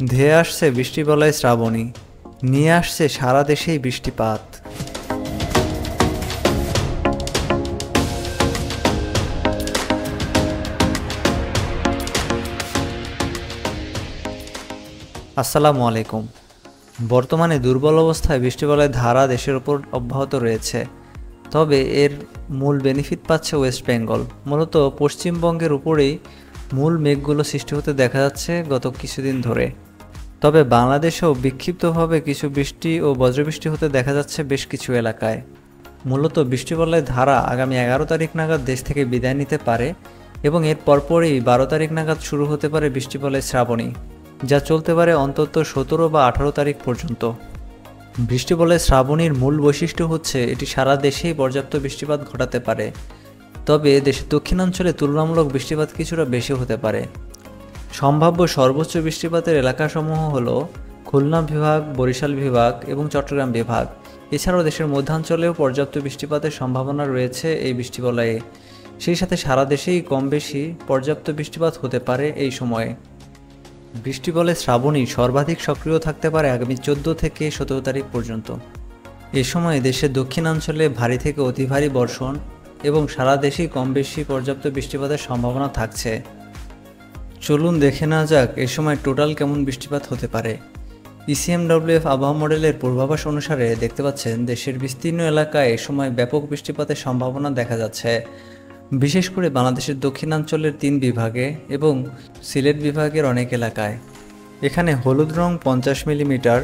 ধেয়ে আসছে বৃষ্টিবলয় শ্রাবণী, নিয়ে আসছে সারা দেশেই বৃষ্টিপাত। আসসালামু আলাইকুম। বর্তমানে দুর্বল অবস্থায় বৃষ্টিবলয়ের ধারা দেশের ওপর অব্যাহত রয়েছে। তবে এর মূল বেনিফিট পাচ্ছে ওয়েস্ট বেঙ্গল। মূলত পশ্চিমবঙ্গের উপরেই মূল মেঘগুলো সৃষ্টি হতে দেখা যাচ্ছে গত কিছুদিন ধরে। তবে বাংলাদেশেও বিক্ষিপ্তভাবে কিছু বৃষ্টি ও বজ্রবৃষ্টি হতে দেখা যাচ্ছে বেশ কিছু এলাকায়। মূলত বৃষ্টিবলয়ের ধারা আগামী 11 তারিখ নাগাদ দেশ থেকে বিদায় নিতে পারে এবং এর পরপরই 12 তারিখ নাগাদ শুরু হতে পারে বৃষ্টিবলয় শ্রাবণী, যা চলতে পারে অন্তত 17 বা 18 তারিখ পর্যন্ত। বৃষ্টিবলয় শ্রাবণীর মূল বৈশিষ্ট্য হচ্ছে এটি সারা দেশেই পর্যাপ্ত বৃষ্টিপাত ঘটাতে পারে। তবে দেশের দক্ষিণাঞ্চলে তুলনামূলক বৃষ্টিপাত কিছুটা বেশি হতে পারে। সম্ভাব্য সর্বোচ্চ বৃষ্টিপাতের এলাকাসমূহ হল খুলনা বিভাগ, বরিশাল বিভাগ এবং চট্টগ্রাম বিভাগ। এছাড়াও দেশের মধ্যাঞ্চলেও পর্যাপ্ত বৃষ্টিপাতের সম্ভাবনা রয়েছে এই বৃষ্টিবলয়ে। সেই সাথে সারা দেশেই কম বেশি পর্যাপ্ত বৃষ্টিপাত হতে পারে এই সময়ে। বৃষ্টিবলয় শ্রাবণী সর্বাধিক সক্রিয় থাকতে পারে আগামী 14 থেকে 17 তারিখ পর্যন্ত। এ সময় দেশের দক্ষিণাঞ্চলে ভারী থেকে অতি ভারী বর্ষণ এবং সারা দেশেই কম বেশি পর্যাপ্ত বৃষ্টিপাতের সম্ভাবনা থাকছে। চলুন দেখে নেওয়া যাক এ সময় টোটাল কেমন বৃষ্টিপাত হতে পারে। ইসিএমডব্লিউএফ আবহাওয়া মডেলের পূর্বাভাস অনুসারে দেখতে পাচ্ছেন দেশের বিস্তীর্ণ এলাকায় এ সময় ব্যাপক বৃষ্টিপাতের সম্ভাবনা দেখা যাচ্ছে, বিশেষ করে বাংলাদেশের দক্ষিণাঞ্চলের 3 বিভাগে এবং সিলেট বিভাগের অনেক এলাকায়। এখানে হলুদ রং 50 মিলিমিটার,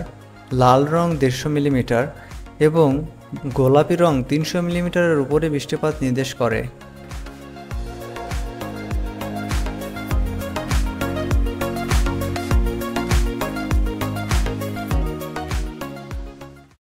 লাল রং 150 মিলিমিটার এবং গোলাপি রং 300 মিলিমিটারের উপরে বৃষ্টিপাত নির্দেশ করে।